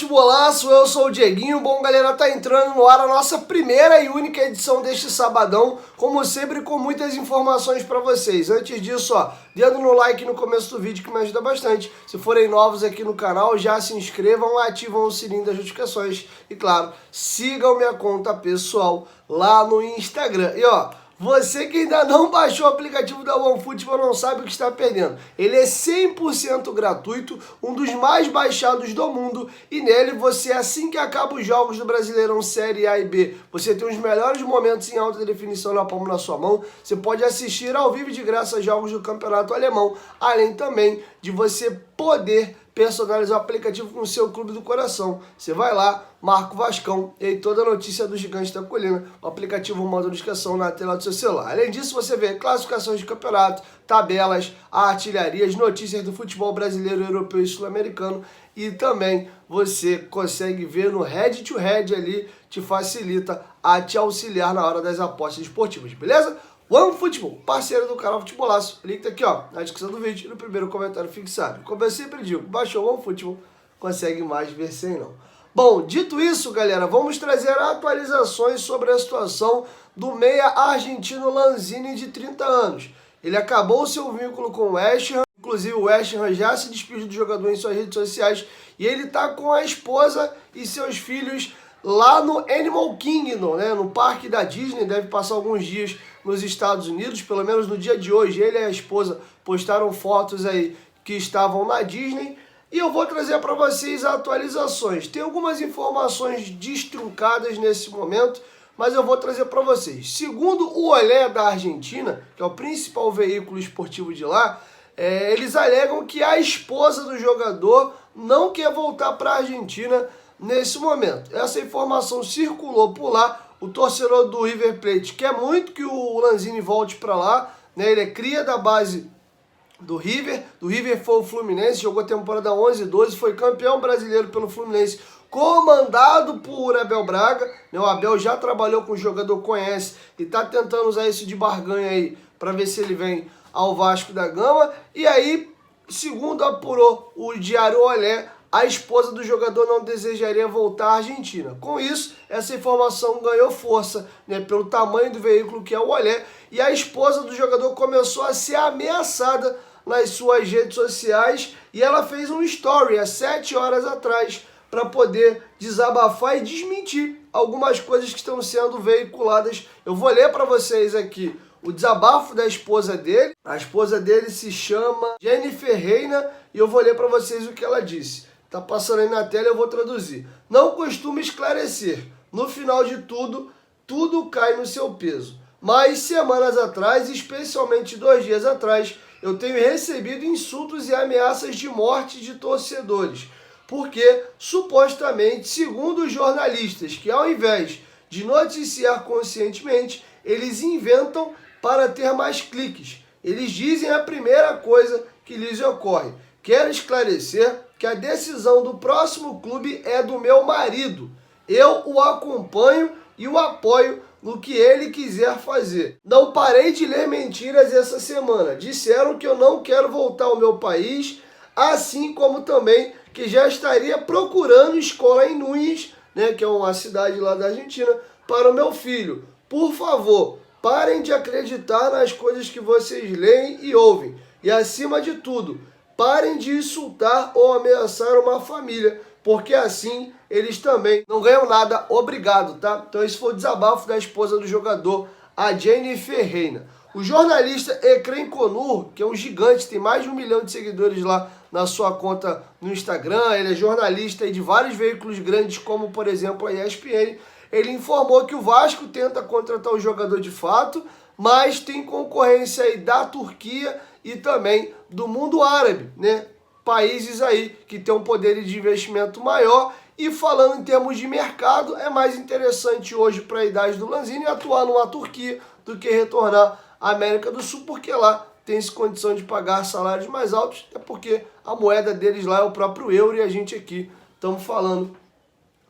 Futebolaço, eu sou o Dieguinho. Bom, galera, tá entrando no ar a nossa primeira e única edição deste sabadão, como sempre, com muitas informações para vocês. Antes disso, ó, dedo no like no começo do vídeo que me ajuda bastante. Se forem novos aqui no canal, já se inscrevam, ativam o sininho das notificações e, claro, sigam minha conta pessoal lá no Instagram. E, ó, você que ainda não baixou o aplicativo da OneFootball não sabe o que está perdendo. Ele é 100% gratuito, um dos mais baixados do mundo, e nele você, assim que acaba os jogos do Brasileirão Série A e B, você tem os melhores momentos em alta definição na palma da sua mão. Você pode assistir ao vivo de graça a jogos do Campeonato Alemão, além também de você poder personalizar o aplicativo com o seu clube do coração. Você vai lá, marca o Vascão e aí toda a notícia do Gigante da Colina, o aplicativo manda notificação na tela do seu celular. Além disso, você vê classificações de campeonato, tabelas, artilharias, notícias do futebol brasileiro, europeu e sul-americano, e também você consegue ver no head to head ali, te facilita a te auxiliar na hora das apostas esportivas, beleza? OneFootball, parceiro do canal Futebolaço. O link tá aqui, ó, na descrição do vídeo e no primeiro comentário fixado. Como eu sempre digo, baixou o OneFootball, consegue mais ver sem não. Bom, dito isso, galera, vamos trazer atualizações sobre a situação do meia argentino Lanzini, de 30 anos. Ele acabou seu vínculo com o West Ham, inclusive o West Ham já se despediu do jogador em suas redes sociais, e ele tá com a esposa e seus filhos lá no Animal Kingdom, né, no parque da Disney. Deve passar alguns dias nos Estados Unidos, pelo menos no dia de hoje. Ele e a esposa postaram fotos aí que estavam na Disney, e eu vou trazer para vocês atualizações. Tem algumas informações destruncadas nesse momento, mas eu vou trazer para vocês. Segundo o Olé da Argentina, que é o principal veículo esportivo de lá, eles alegam que a esposa do jogador não quer voltar para a Argentina nesse momento. Essa informação circulou por lá. O torcedor do River Plate quer muito que o Lanzini volte para lá, né? Ele é cria da base do River foi o Fluminense, jogou a temporada 11 e 12, foi campeão brasileiro pelo Fluminense, comandado por Abel Braga, né? O Abel já trabalhou com o jogador, conhece, e tá tentando usar isso de barganha aí para ver se ele vem ao Vasco da Gama. E aí, segundo apurou o Diário Olé, a esposa do jogador não desejaria voltar à Argentina. Com isso, essa informação ganhou força, né, pelo tamanho do veículo que é o Olé, e a esposa do jogador começou a ser ameaçada nas suas redes sociais, e ela fez um story há 7 horas atrás para poder desabafar e desmentir algumas coisas que estão sendo veiculadas. Eu vou ler para vocês aqui o desabafo da esposa dele. A esposa dele se chama Jennifer Reina, e eu vou ler para vocês o que ela disse. Tá passando aí na tela, eu vou traduzir. Não costumo esclarecer. No final de tudo, tudo cai no seu peso. Mas semanas atrás, especialmente 2 dias atrás, eu tenho recebido insultos e ameaças de morte de torcedores. Porque, supostamente, segundo os jornalistas, que ao invés de noticiar conscientemente, eles inventam para ter mais cliques. Eles dizem a primeira coisa que lhes ocorre. Quero esclarecer que a decisão do próximo clube é do meu marido. Eu o acompanho e o apoio no que ele quiser fazer. Não parei de ler mentiras essa semana. Disseram que eu não quero voltar ao meu país, assim como também que já estaria procurando escola em Núñez, né, que é uma cidade lá da Argentina, para o meu filho. Por favor, parem de acreditar nas coisas que vocês leem e ouvem. E acima de tudo, parem de insultar ou ameaçar uma família, porque assim eles também não ganham nada. Obrigado, tá? Então esse foi o desabafo da esposa do jogador, a Jennifer Reina. O jornalista Ekrem Konur, que é um gigante, tem mais de 1 milhão de seguidores lá na sua conta no Instagram, ele é jornalista de vários veículos grandes, como por exemplo a ESPN, ele informou que o Vasco tenta contratar o jogador de fato, mas tem concorrência aí da Turquia e também do mundo árabe, né? Países aí que tem um poder de investimento maior. E falando em termos de mercado, é mais interessante hoje para a idade do Lanzini atuar numa Turquia do que retornar à América do Sul, porque lá tem-se condição de pagar salários mais altos, até porque a moeda deles lá é o próprio euro e a gente aqui estamos falando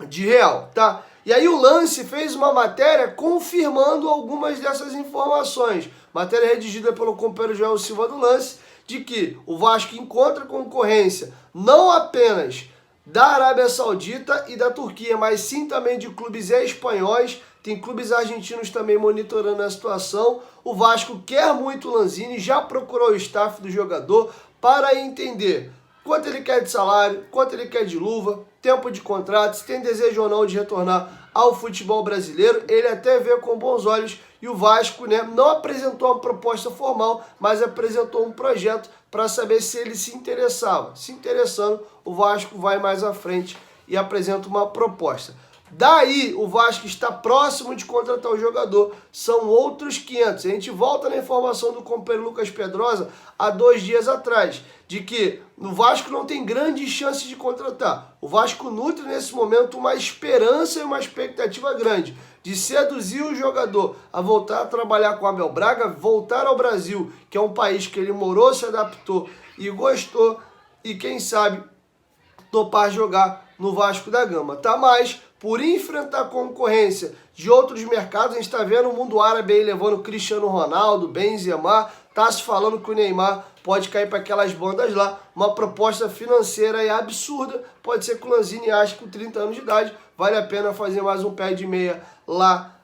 de real, tá? E aí o Lance fez uma matéria confirmando algumas dessas informações. Matéria redigida pelo companheiro Joel Silva do Lance, de que o Vasco encontra concorrência não apenas da Arábia Saudita e da Turquia, mas sim também de clubes espanhóis. Tem clubes argentinos também monitorando a situação. O Vasco quer muito o Lanzini, já procurou o staff do jogador para entender quanto ele quer de salário, quanto ele quer de luva, tempo de contrato, se tem desejo ou não de retornar ao futebol brasileiro. Ele até vê com bons olhos e o Vasco, né, não apresentou uma proposta formal, mas apresentou um projeto para saber se ele se interessava. Se interessando, o Vasco vai mais à frente e apresenta uma proposta. Daí, o Vasco está próximo de contratar o jogador, são outros 500. A gente volta na informação do companheiro Lucas Pedrosa há 2 dias atrás, de que o Vasco não tem grandes chances de contratar. O Vasco nutre nesse momento uma esperança e uma expectativa grande de seduzir o jogador a voltar a trabalhar com o Abel Braga, voltar ao Brasil, que é um país que ele morou, se adaptou e gostou, e quem sabe topar jogar no Vasco da Gama, tá? Mas por enfrentar concorrência de outros mercados, a gente está vendo o mundo árabe aí levando Cristiano Ronaldo, Benzema, tá se falando que o Neymar pode cair para aquelas bandas lá, uma proposta financeira aí absurda. Pode ser que o Lanzini ache que com 30 anos de idade vale a pena fazer mais um pé de meia lá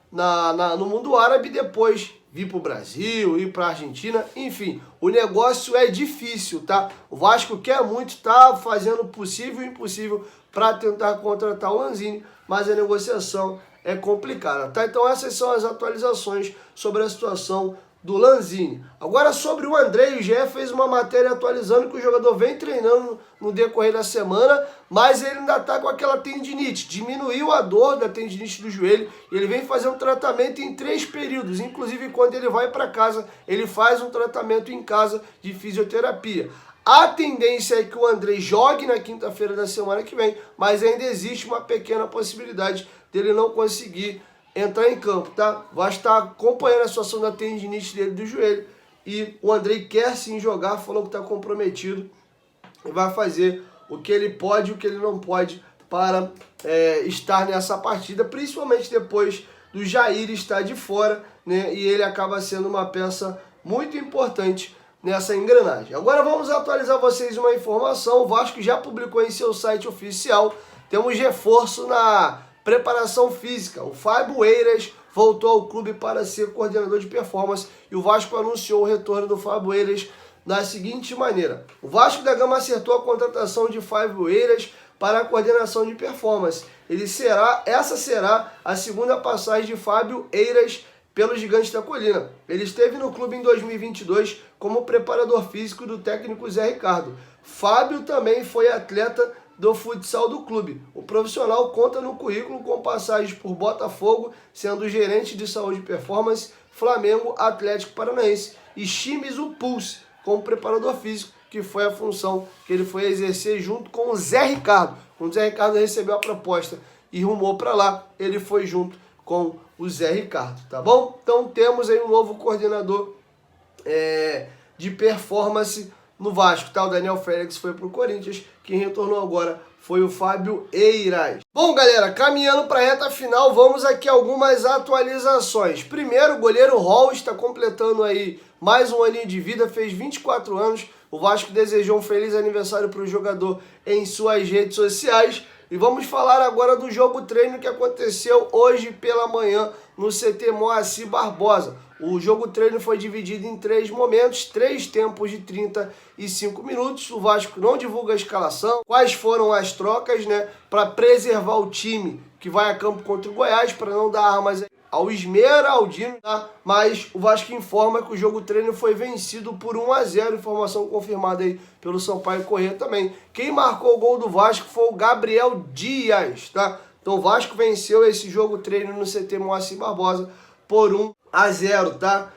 no mundo árabe e depois vir para o Brasil, ir para a Argentina, enfim, o negócio é difícil, tá? O Vasco quer muito, tá fazendo o possível e o impossível para tentar contratar o Lanzini, mas a negociação é complicada, tá? Então essas são as atualizações sobre a situação do Lanzini. Agora sobre o Andrei, o GE fez uma matéria atualizando que o jogador vem treinando no decorrer da semana, mas ele ainda está com aquela tendinite, diminuiu a dor da tendinite do joelho, e ele vem fazendo tratamento em 3 períodos, inclusive quando ele vai para casa, ele faz um tratamento em casa de fisioterapia. A tendência é que o Andrei jogue na quinta-feira da semana que vem, mas ainda existe uma pequena possibilidade dele não conseguir entrar em campo, tá? Vai estar acompanhando a situação da tendinite dele do joelho e o Andrei quer sim jogar, falou que está comprometido e vai fazer o que ele pode e o que ele não pode para estar nessa partida, principalmente depois do Jair estar de fora, né? E ele acaba sendo uma peça muito importante nessa engrenagem. Agora vamos atualizar vocês uma informação. O Vasco já publicou em seu site oficial, temos reforço na preparação física. O Fábio Eiras voltou ao clube para ser coordenador de performance e o Vasco anunciou o retorno do Fábio Eiras da seguinte maneira: o Vasco da Gama acertou a contratação de Fábio Eiras para a coordenação de performance. Essa será a segunda passagem de Fábio Eiras pelo Gigante da Colina. Ele esteve no clube em 2022 como preparador físico do técnico Zé Ricardo. Fábio também foi atleta do futsal do clube. O profissional conta no currículo com passagens por Botafogo, sendo gerente de saúde e performance, Flamengo, Atlético Paranaense e Shimizu Pulse, como preparador físico, que foi a função que ele foi exercer junto com o Zé Ricardo. Quando o Zé Ricardo recebeu a proposta e rumou para lá, ele foi junto com o Zé Ricardo, tá bom? Então temos aí um novo coordenador de performance no Vasco, tá? O Daniel Félix foi pro Corinthians, quem retornou agora foi o Fábio Eiras. Bom, galera, caminhando para a reta final, vamos aqui a algumas atualizações. Primeiro, o goleiro Hall está completando aí mais um aninho de vida, fez 24 anos. O Vasco desejou um feliz aniversário para o jogador em suas redes sociais. E vamos falar agora do jogo treino que aconteceu hoje pela manhã no CT Moacir Barbosa. O jogo treino foi dividido em 3 momentos, 3 tempos de 35 minutos. O Vasco não divulga a escalação, quais foram as trocas, né, para preservar o time que vai a campo contra o Goiás, para não dar armas ao Esmeraldino, tá? Mas o Vasco informa que o jogo treino foi vencido por 1-0, informação confirmada aí pelo Sampaio Corrêa também. Quem marcou o gol do Vasco foi o Gabriel Dias, tá? Então o Vasco venceu esse jogo treino no CT Moacir Barbosa por 1-0, tá?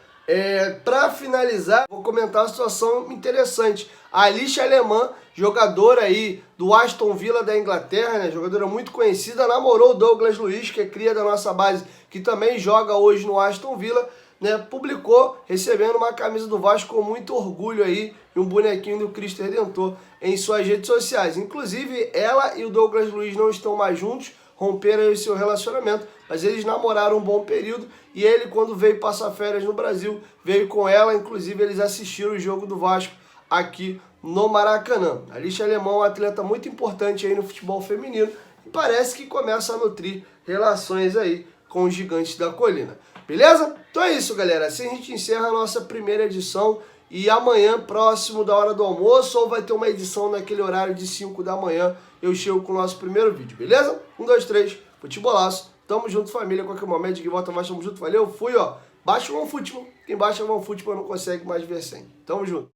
Para finalizar, vou comentar uma situação interessante. A Alicia Alemã, jogadora aí do Aston Villa da Inglaterra, né, jogadora muito conhecida, namorou o Douglas Luiz, que é cria da nossa base, que também joga hoje no Aston Villa, né, publicou recebendo uma camisa do Vasco com muito orgulho aí e um bonequinho do Cristo Redentor em suas redes sociais. Inclusive, ela e o Douglas Luiz não estão mais juntos, romperam o seu relacionamento, mas eles namoraram um bom período e ele, quando veio passar férias no Brasil, veio com ela. Inclusive, eles assistiram o jogo do Vasco aqui no Maracanã. A Lixa Alemão é um atleta muito importante aí no futebol feminino e parece que começa a nutrir relações aí com os gigantes da colina. Beleza? Então é isso, galera. Assim a gente encerra a nossa primeira edição e amanhã, próximo da hora do almoço, ou vai ter uma edição naquele horário de 5 da manhã, eu chego com o nosso primeiro vídeo, beleza? 1, 2, 3, futebolaço. Tamo junto, família. Qualquer momento de volta mais, tamo junto. Valeu, fui, ó. Baixa o OneFootball. Quem baixa o OneFootball não consegue mais ver sem. Tamo junto.